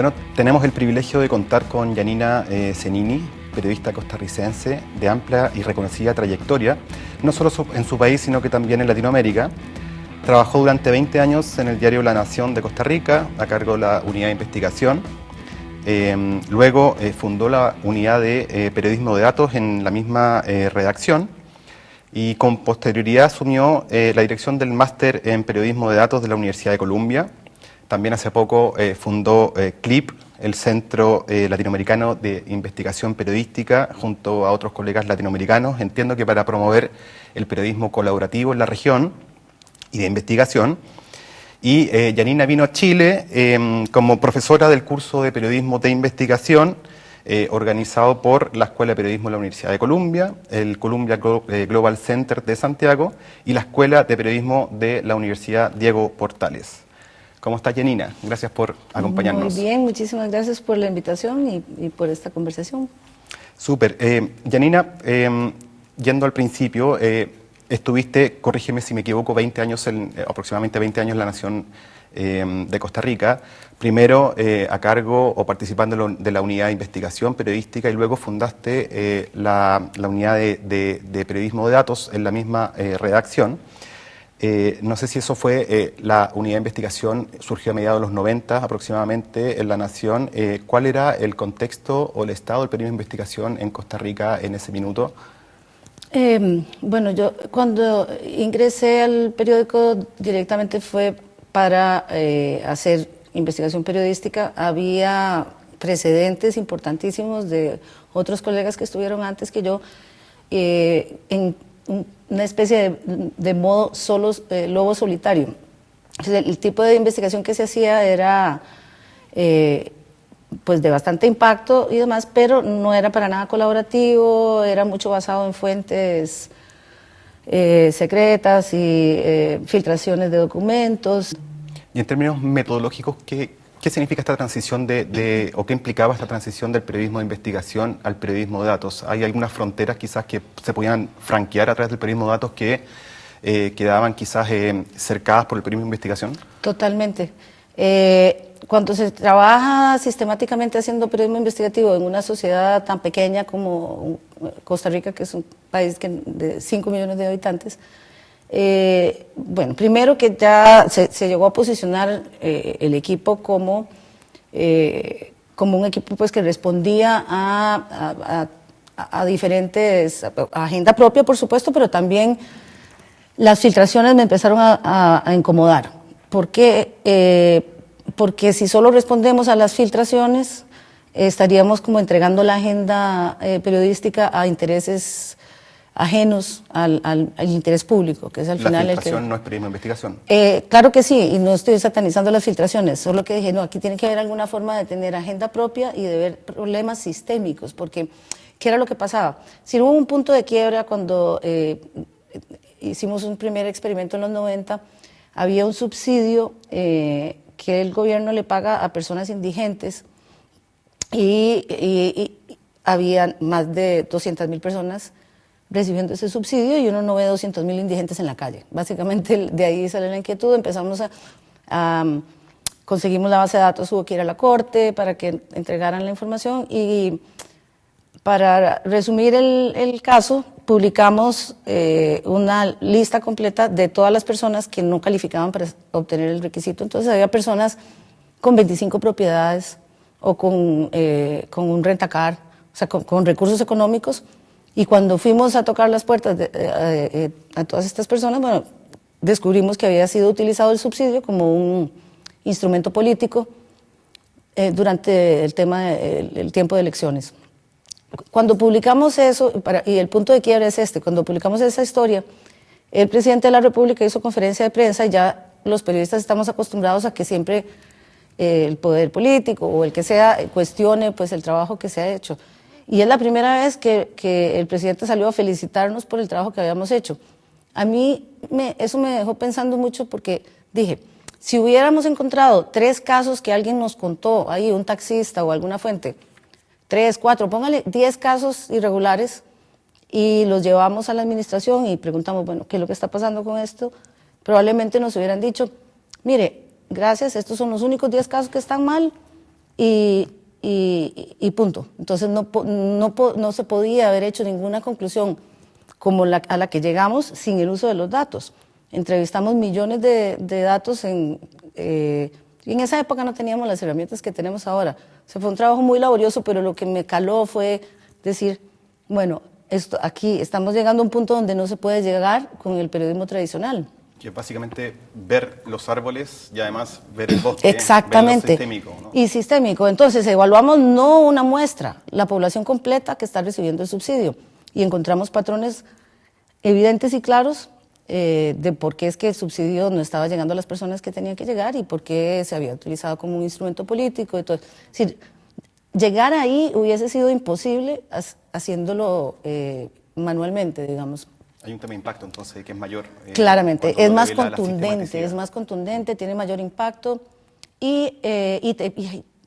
Bueno, tenemos el privilegio de contar con Yanina Zenini, periodista costarricense de amplia y reconocida trayectoria, no solo en su país, sino que también en Latinoamérica. Trabajó durante 20 años en el diario La Nación de Costa Rica, a cargo de la unidad de investigación. Luego fundó la unidad de periodismo de datos en la misma redacción y con posterioridad asumió la dirección del máster en periodismo de datos de la Universidad de Columbia. También hace poco fundó CLIP, el Centro Latinoamericano de Investigación Periodística, junto a otros colegas latinoamericanos. Entiendo que para promover el periodismo colaborativo en la región y de investigación. Y Yanina vino a Chile como profesora del curso de periodismo de investigación organizado por la Escuela de Periodismo de la Universidad de Columbia, el Columbia Global Center de Santiago y la Escuela de Periodismo de la Universidad Diego Portales. ¿Cómo estás, Yanina? Gracias por acompañarnos. Muy bien, muchísimas gracias por la invitación y por esta conversación. Súper. Yanina, yendo al principio, estuviste, corrígeme si me equivoco, aproximadamente 20 años en la Nación de Costa Rica, primero a cargo o participando de la unidad de investigación periodística y luego fundaste la unidad de periodismo de datos en la misma redacción. No sé si eso fue la unidad de investigación, surgió a mediados de los 90 aproximadamente en La Nación. ¿Cuál era el contexto o el estado del periodismo de investigación en Costa Rica en ese minuto? Bueno, yo cuando ingresé al periódico directamente fue para hacer investigación periodística. Había precedentes importantísimos de otros colegas que estuvieron antes que yo en una especie de modo lobo solitario. Entonces, el tipo de investigación que se hacía era pues de bastante impacto y demás, pero no era para nada colaborativo, era mucho basado en fuentes secretas y filtraciones de documentos. Y en términos metodológicos, ¿qué significa esta transición o qué implicaba esta transición del periodismo de investigación al periodismo de datos? ¿Hay algunas fronteras quizás que se podían franquear a través del periodismo de datos que quedaban quizás cercadas por el periodismo de investigación? Totalmente. Cuando se trabaja sistemáticamente haciendo periodismo investigativo en una sociedad tan pequeña como Costa Rica, que es un país de 5 millones de habitantes, bueno, primero que ya se llegó a posicionar el equipo como un equipo pues, que respondía a diferentes, a agenda propia, por supuesto, pero también las filtraciones me empezaron a incomodar. ¿Por qué? Porque si solo respondemos a las filtraciones, estaríamos como entregando la agenda periodística a intereses ajenos al interés público, que es al final ¿La filtración no es periodismo de investigación? Claro que sí, y no estoy satanizando las filtraciones, solo que dije, no, aquí tiene que haber alguna forma de tener agenda propia y de ver problemas sistémicos, porque ¿qué era lo que pasaba? Si hubo un punto de quiebra cuando hicimos un primer experimento en los 90, había un subsidio que el gobierno le paga a personas indigentes y había más de 200.000 personas recibiendo ese subsidio y uno no ve 200.000 indigentes en la calle. Básicamente de ahí sale la inquietud, empezamos conseguimos la base de datos, hubo que ir a la corte para que entregaran la información y para resumir el caso, publicamos una lista completa de todas las personas que no calificaban para obtener el requisito. Entonces había personas con 25 propiedades o con un rentacar, o sea, con recursos económicos. Y cuando fuimos a tocar las puertas a todas estas personas, bueno, descubrimos que había sido utilizado el subsidio como un instrumento político durante el tiempo de elecciones. Cuando publicamos eso, y el punto de quiebra es cuando publicamos esa historia, el presidente de la República hizo conferencia de prensa y ya los periodistas estamos acostumbrados a que siempre el poder político o el que sea cuestione pues, el trabajo que se ha hecho. Y es la primera vez que el presidente salió a felicitarnos por el trabajo que habíamos hecho. A mí eso me dejó pensando mucho porque dije, si hubiéramos encontrado 3 casos que alguien nos contó, ahí un taxista o alguna fuente, 3, 4, póngale 10 casos irregulares y los llevamos a la administración y preguntamos, bueno, ¿qué es lo que está pasando con esto? Probablemente nos hubieran dicho, mire, gracias, estos son los únicos 10 casos que están mal y punto. Entonces no se podía haber hecho ninguna conclusión como a la que llegamos sin el uso de los datos. Entrevistamos millones de datos y en esa época no teníamos las herramientas que tenemos ahora. O sea, fue un trabajo muy laborioso, pero lo que me caló fue decir, bueno, aquí estamos llegando a un punto donde no se puede llegar con el periodismo tradicional. Que es básicamente ver los árboles y además ver el bosque. Exactamente. Ver lo sistémico, ¿no? Y sistémico. Entonces, evaluamos no una muestra, la población completa que está recibiendo el subsidio. Y encontramos patrones evidentes y claros de por qué es que el subsidio no estaba llegando a las personas que tenían que llegar y por qué se había utilizado como un instrumento político. Y todo. Es decir, llegar ahí hubiese sido imposible haciéndolo manualmente, digamos. Hay un tema de impacto, entonces, que es mayor. Claramente, es más contundente, tiene mayor impacto y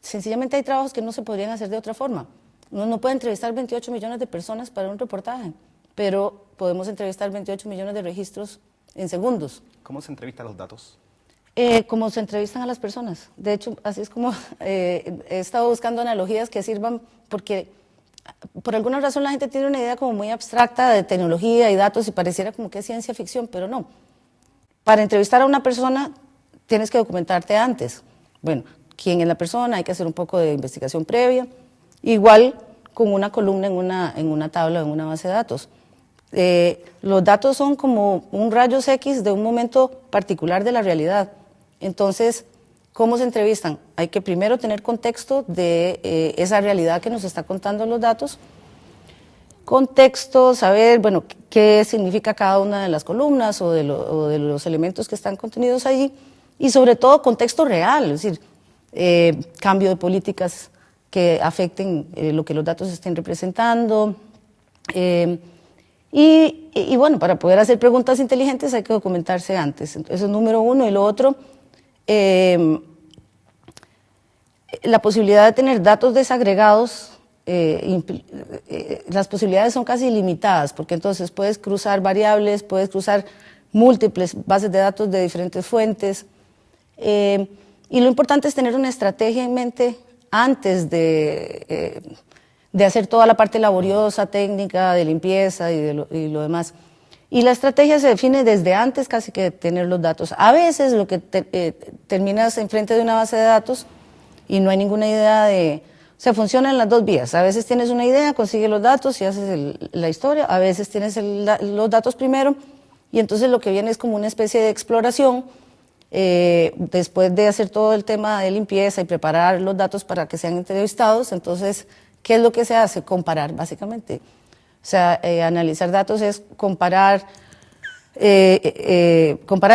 sencillamente hay trabajos que no se podrían hacer de otra forma. Uno no puede entrevistar 28 millones de personas para un reportaje, pero podemos entrevistar 28 millones de registros en segundos. ¿Cómo se entrevistan los datos? Como se entrevistan a las personas. De hecho, así es como he estado buscando analogías que sirvan porque por alguna razón la gente tiene una idea como muy abstracta de tecnología y datos y pareciera como que es ciencia ficción, pero no. Para entrevistar a una persona tienes que documentarte antes. Bueno, quién es la persona, hay que hacer un poco de investigación previa, igual con una columna en una tabla, en una base de datos. Los datos son como un rayos X de un momento particular de la realidad. Entonces, ¿cómo se entrevistan? Hay que primero tener contexto de esa realidad que nos está contando los datos. Contexto, saber, bueno, qué significa cada una de las columnas o de los elementos que están contenidos allí. Y sobre todo, contexto real, es decir, cambio de políticas que afecten lo que los datos estén representando. Y bueno, para poder hacer preguntas inteligentes hay que documentarse antes. Eso es número uno. Y lo otro, la posibilidad de tener datos desagregados, las posibilidades son casi ilimitadas, porque entonces puedes cruzar variables, puedes cruzar múltiples bases de datos de diferentes fuentes. Y lo importante es tener una estrategia en mente antes de hacer toda la parte laboriosa, técnica, de limpieza y lo demás. Y la estrategia se define desde antes casi que tener los datos. A veces lo que terminas enfrente de una base de datos y no hay ninguna idea de... O sea, funciona en las dos vías. A veces tienes una idea, consigues los datos y haces la historia. A veces tienes los datos primero y entonces lo que viene es como una especie de exploración después de hacer todo el tema de limpieza y preparar los datos para que sean entrevistados. Entonces, ¿qué es lo que se hace? Comparar, básicamente. O sea, analizar datos es comparar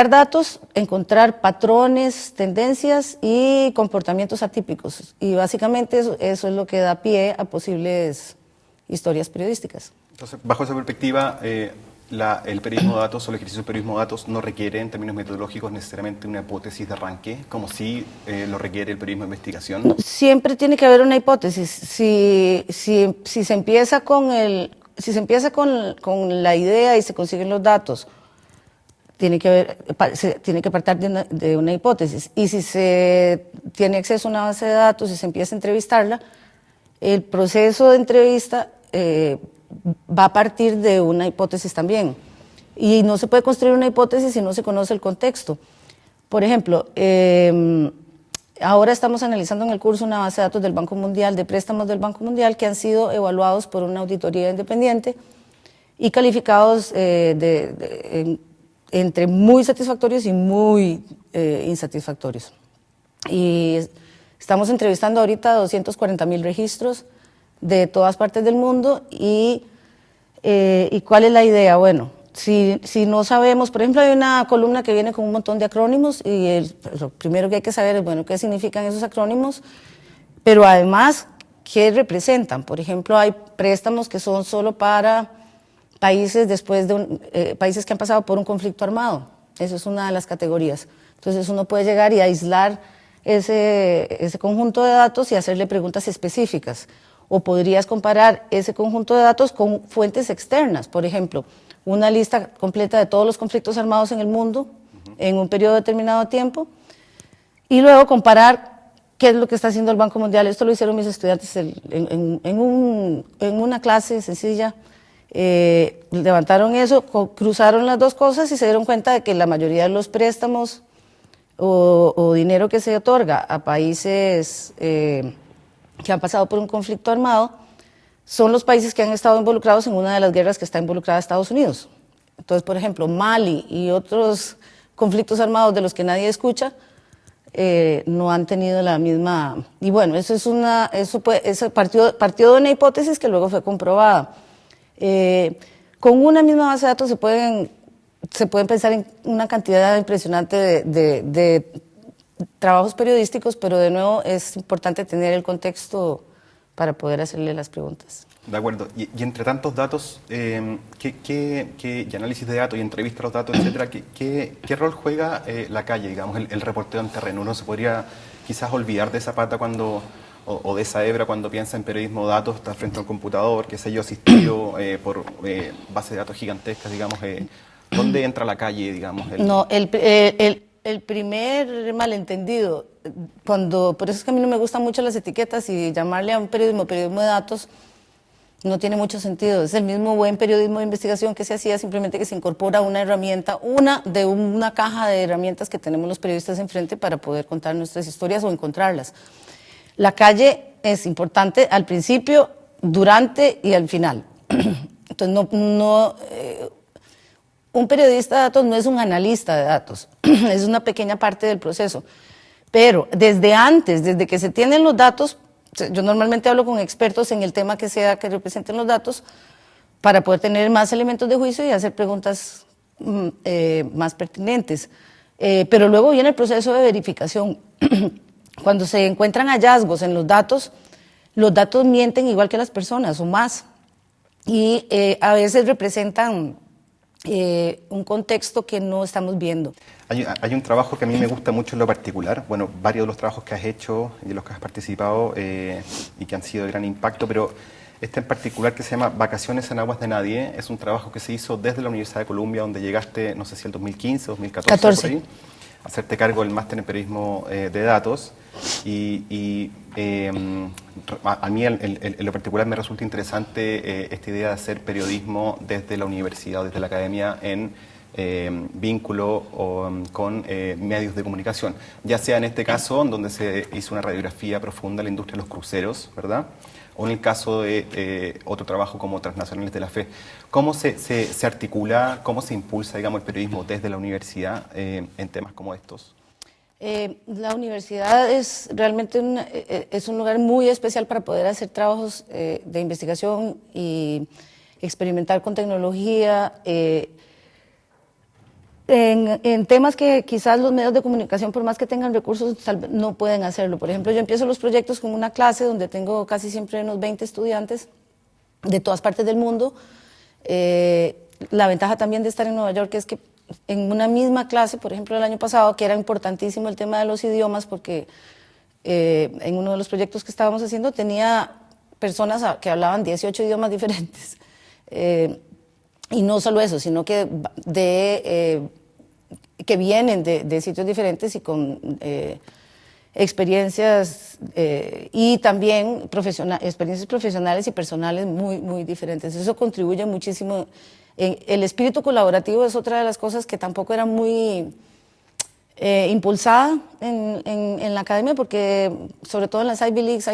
datos, encontrar patrones, tendencias y comportamientos atípicos. Y básicamente eso es lo que da pie a posibles historias periodísticas. Entonces, bajo esa perspectiva, el periodismo de datos o el ejercicio del periodismo de datos no requiere, en términos metodológicos, necesariamente una hipótesis de arranque, como si lo requiere el periodismo de investigación. Siempre tiene que haber una hipótesis. Si se empieza con la idea y se consiguen los datos, tiene que partir de una hipótesis. Y si se tiene acceso a una base de datos y se empieza a entrevistarla, el proceso de entrevista va a partir de una hipótesis también. Y no se puede construir una hipótesis si no se conoce el contexto. Por ejemplo, ahora estamos analizando en el curso una base de datos del Banco Mundial, de préstamos del Banco Mundial, que han sido evaluados por una auditoría independiente y calificados entre muy satisfactorios y muy insatisfactorios. Y estamos entrevistando ahorita 240,000 registros de todas partes del mundo y ¿cuál es la idea? Bueno, si no sabemos, por ejemplo, hay una columna que viene con un montón de acrónimos y lo primero que hay que saber es, bueno, qué significan esos acrónimos, pero además, ¿qué representan? Por ejemplo, hay préstamos que son solo para países países que han pasado por un conflicto armado. Eso es una de las categorías. Entonces uno puede llegar y aislar ese conjunto de datos y hacerle preguntas específicas. O podrías comparar ese conjunto de datos con fuentes externas, por ejemplo, una lista completa de todos los conflictos armados en el mundo en un periodo determinado de tiempo, y luego comparar ¿Qué es lo que está haciendo el Banco Mundial? Esto lo hicieron mis estudiantes en una clase sencilla. Levantaron eso, cruzaron las dos cosas y se dieron cuenta de que la mayoría de los préstamos o dinero que se otorga a países que han pasado por un conflicto armado son los países que han estado involucrados en una de las guerras que está involucrada Estados Unidos. Entonces, por ejemplo, Mali y otros conflictos armados de los que nadie escucha no han tenido la misma... Y bueno, eso partió de una hipótesis que luego fue comprobada. Con una misma base de datos se pueden pensar en una cantidad impresionante de trabajos periodísticos, pero de nuevo es importante tener el contexto para poder hacerle las preguntas. De acuerdo. Y entre tantos datos, y análisis de datos y entrevista a los datos, etcétera, ¿qué rol juega la calle, digamos, el reporteo en terreno? Uno se podría quizás olvidar de esa pata o de esa hebra cuando piensa en periodismo de datos, está frente a un computador, qué sé yo, asistido por bases de datos gigantescas, digamos. ¿Dónde entra la calle, digamos? No, el primer malentendido, por eso es que a mí no me gustan mucho las etiquetas y llamarle a un periodismo de datos no tiene mucho sentido. Es el mismo buen periodismo de investigación que se hacía, simplemente que se incorpora una herramienta, una caja de herramientas que tenemos los periodistas enfrente para poder contar nuestras historias o encontrarlas. La calle es importante al principio, durante y al final. Entonces, un periodista de datos no es un analista de datos, es una pequeña parte del proceso. Pero desde que se tienen los datos, yo normalmente hablo con expertos en el tema que sea que representen los datos para poder tener más elementos de juicio y hacer preguntas más pertinentes. Pero luego viene el proceso de verificación. Cuando se encuentran hallazgos en los datos mienten igual que las personas o más. Y a veces representan un contexto que no estamos viendo. Hay un trabajo que a mí me gusta mucho en lo particular, bueno, varios de los trabajos que has hecho y de los que has participado y que han sido de gran impacto, pero este en particular que se llama Vacaciones en Aguas de Nadie, es un trabajo que se hizo desde la Universidad de Columbia, donde llegaste, no sé si el 2015, 2014, 14. Por ahí, a hacerte cargo del máster en periodismo de datos. A mí en lo particular me resulta interesante esta idea de hacer periodismo desde la universidad o desde la academia en vínculo con medios de comunicación, ya sea en este caso en donde se hizo una radiografía profunda de la industria de los cruceros, ¿verdad? O en el caso de otro trabajo como Transnacionales de la Fe. ¿Cómo se articula, cómo se impulsa, digamos, el periodismo desde la universidad en temas como estos? La universidad es realmente es un lugar muy especial para poder hacer trabajos de investigación y experimentar con tecnología en temas que quizás los medios de comunicación, por más que tengan recursos, tal vez no pueden hacerlo. Por ejemplo, yo empiezo los proyectos con una clase donde tengo casi siempre unos 20 estudiantes de todas partes del mundo. La ventaja también de estar en Nueva York es que en una misma clase, por ejemplo, el año pasado, que era importantísimo el tema de los idiomas, porque en uno de los proyectos que estábamos haciendo tenía personas que hablaban 18 idiomas diferentes. Y no solo eso, sino que vienen de sitios diferentes y con experiencias y también experiencias profesionales y personales muy, muy diferentes. Eso contribuye muchísimo. El espíritu colaborativo es otra de las cosas que tampoco era muy impulsada en la academia, porque sobre todo en las Ivy Leagues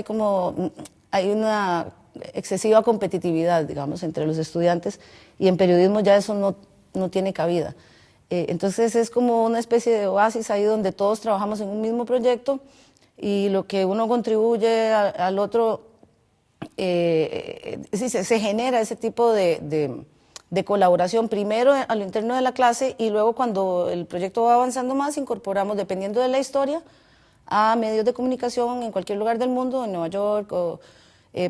hay una excesiva competitividad, digamos, entre los estudiantes, y en periodismo ya eso no tiene cabida. Entonces es como una especie de oasis ahí donde todos trabajamos en un mismo proyecto y lo que uno contribuye al otro, se genera ese tipo de colaboración, primero a lo interno de la clase y luego cuando el proyecto va avanzando más, incorporamos, dependiendo de la historia, a medios de comunicación en cualquier lugar del mundo, en Nueva York o...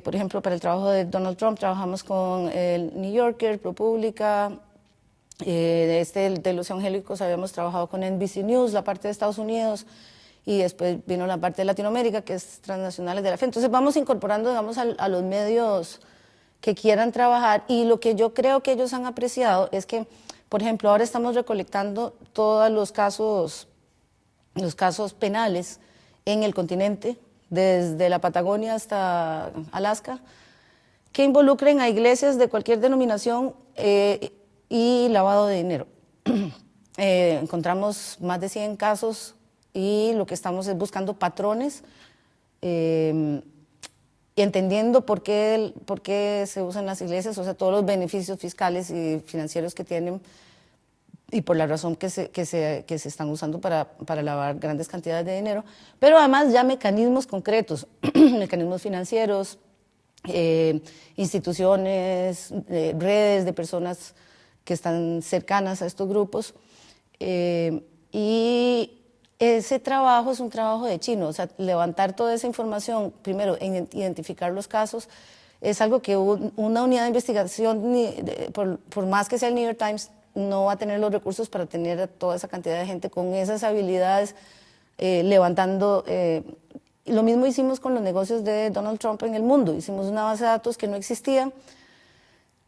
por ejemplo, para el trabajo de Donald Trump trabajamos con el New Yorker, ProPublica, de los evangélicos habíamos trabajado con NBC News, la parte de Estados Unidos, y después vino la parte de Latinoamérica, que es Transnacionales de la Fe. Entonces vamos incorporando, digamos, a los medios que quieran trabajar, y lo que yo creo que ellos han apreciado es que, por ejemplo, ahora estamos recolectando todos los casos penales en el continente desde la Patagonia hasta Alaska, que involucren a iglesias de cualquier denominación y lavado de dinero. Encontramos más de 100 casos y lo que estamos es buscando patrones y entendiendo por qué se usan las iglesias, o sea, todos los beneficios fiscales y financieros que tienen y por la razón que se están usando para lavar grandes cantidades de dinero, pero además ya mecanismos concretos, mecanismos financieros, instituciones, redes de personas que están cercanas a estos grupos, y ese trabajo es un trabajo de chino, o sea, levantar toda esa información, primero identificar los casos, es algo que una unidad de investigación, por más que sea el New York Times, no va a tener los recursos para tener a toda esa cantidad de gente con esas habilidades levantando. Lo mismo hicimos con los negocios de Donald Trump en el mundo. Hicimos una base de datos que no existía,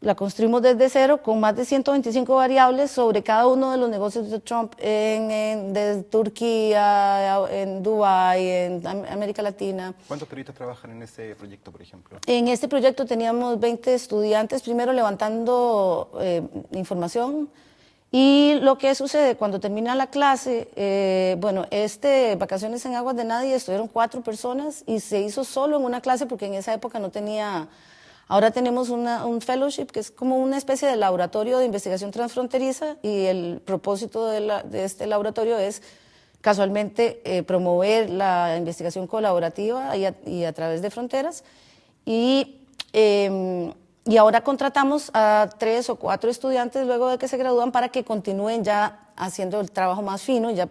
la construimos desde cero con más de 125 variables sobre cada uno de los negocios de Trump desde Turquía, en Dubái, en América Latina. ¿Cuántos periodistas trabajan en ese proyecto, por ejemplo? En este proyecto teníamos 20 estudiantes, primero levantando información. Y lo que sucede cuando termina la clase, Vacaciones en Aguas de Nadie, estuvieron 4 personas y se hizo solo en una clase porque en esa época no tenía. Ahora tenemos un fellowship que es como una especie de laboratorio de investigación transfronteriza y el propósito de este laboratorio es casualmente promover la investigación colaborativa y a través de fronteras. Y ahora contratamos a 3 o 4 estudiantes luego de que se gradúan para que continúen ya haciendo el trabajo más fino, ya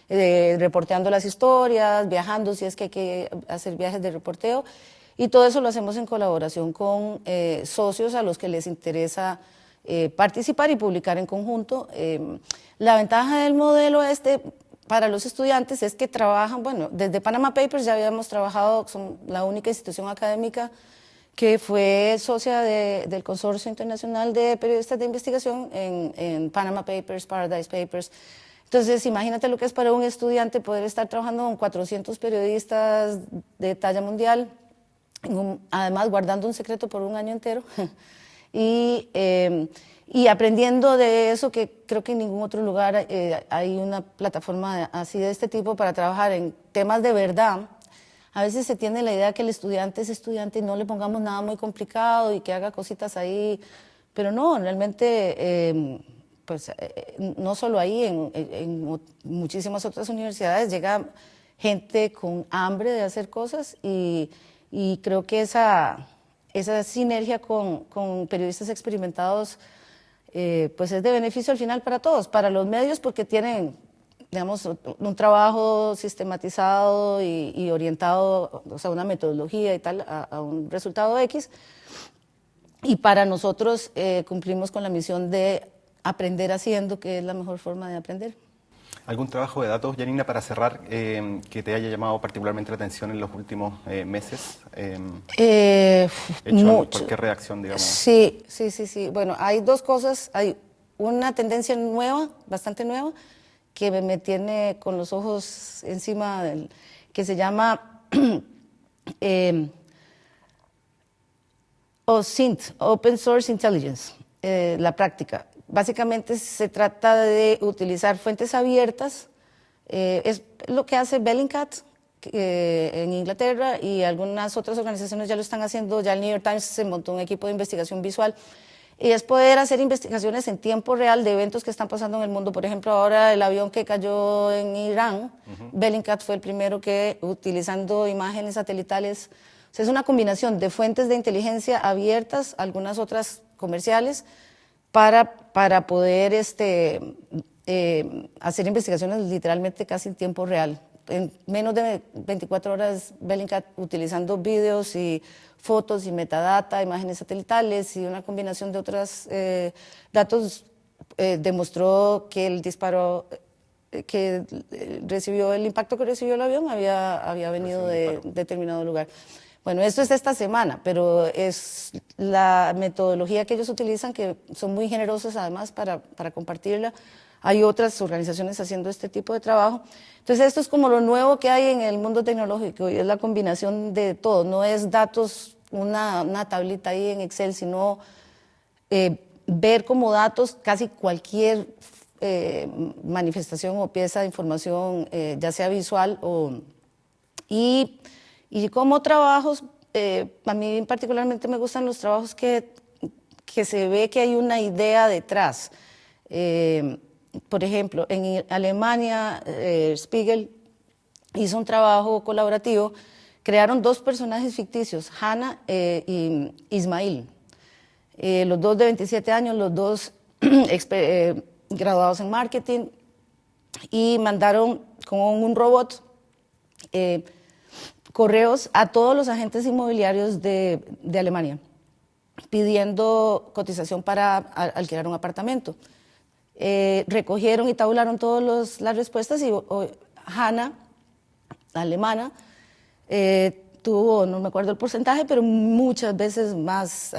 reporteando las historias, viajando si es que hay que hacer viajes de reporteo. Y todo eso lo hacemos en colaboración con socios a los que les interesa participar y publicar en conjunto. La ventaja del modelo para los estudiantes es que trabajan, desde Panama Papers ya habíamos trabajado, son la única institución académica que fue socia del Consorcio Internacional de Periodistas de Investigación en Panama Papers, Paradise Papers. Entonces, imagínate lo que es para un estudiante poder estar trabajando con 400 periodistas de talla mundial, además guardando un secreto por un año entero y aprendiendo de eso, que creo que en ningún otro lugar hay una plataforma así de este tipo para trabajar en temas de verdad. A veces se tiene la idea que el estudiante es estudiante y no le pongamos nada muy complicado y que haga cositas ahí, pero no, realmente no solo ahí, en muchísimas otras universidades llega gente con hambre de hacer cosas y creo que esa sinergia con periodistas experimentados pues es de beneficio al final para todos, para los medios porque tienen, digamos, un trabajo sistematizado y orientado, o sea, una metodología y tal, a un resultado X, y para nosotros cumplimos con la misión de aprender haciendo, que es la mejor forma de aprender. ¿Algún trabajo de datos, Janina, para cerrar, que te haya llamado particularmente la atención en los últimos meses? Mucho. ¿Por qué reacción, digamos? Sí. Bueno, hay 2 cosas. Hay una tendencia nueva, bastante nueva, que me tiene con los ojos encima, que se llama OSINT, Open Source Intelligence, la práctica. Básicamente se trata de utilizar fuentes abiertas, es lo que hace Bellingcat en Inglaterra y algunas otras organizaciones ya lo están haciendo, ya el New York Times se montó un equipo de investigación visual, y es poder hacer investigaciones en tiempo real de eventos que están pasando en el mundo. Por ejemplo, ahora el avión que cayó en Irán, Bellingcat fue el primero que, utilizando imágenes satelitales, o sea, es una combinación de fuentes de inteligencia abiertas, algunas otras comerciales, para poder hacer investigaciones literalmente casi en tiempo real. En menos de 24 horas, Bellingcat, utilizando vídeos y fotos y metadata, imágenes satelitales y una combinación de otros datos, demostró que el disparo el impacto que recibió el avión había venido de determinado lugar. Bueno, esto es de esta semana, pero es la metodología que ellos utilizan, que son muy generosos además para compartirla. Hay otras organizaciones haciendo este tipo de trabajo. Entonces, esto es como lo nuevo que hay en el mundo tecnológico, y es la combinación de todo. No es datos, una tablita ahí en Excel, sino ver como datos casi cualquier manifestación o pieza de información, ya sea visual y como trabajos, a mí particularmente me gustan los trabajos que se ve que hay una idea detrás. Por ejemplo, en Alemania, Spiegel hizo un trabajo colaborativo, crearon 2 personajes ficticios, Hannah y Ismail, los 2 de 27 años, los 2 graduados en marketing, y mandaron con un robot correos a todos los agentes inmobiliarios de Alemania pidiendo cotización para alquilar un apartamento. Recogieron y tabularon todas las respuestas, y Hannah, la alemana, tuvo, no me acuerdo el porcentaje, pero muchas veces más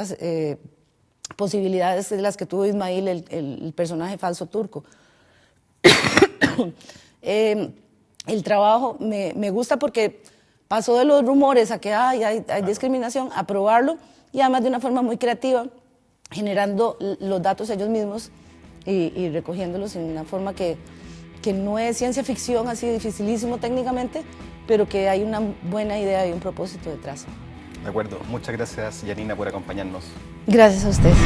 posibilidades de las que tuvo Ismail, el personaje falso turco. El trabajo me gusta porque pasó de los rumores a que hay discriminación, a probarlo, y además de una forma muy creativa, generando los datos ellos mismos y recogiéndolos en una forma que no es ciencia ficción, así dificilísimo técnicamente, pero que hay una buena idea y un propósito detrás. De acuerdo. Muchas gracias, Janina, por acompañarnos. Gracias a ustedes.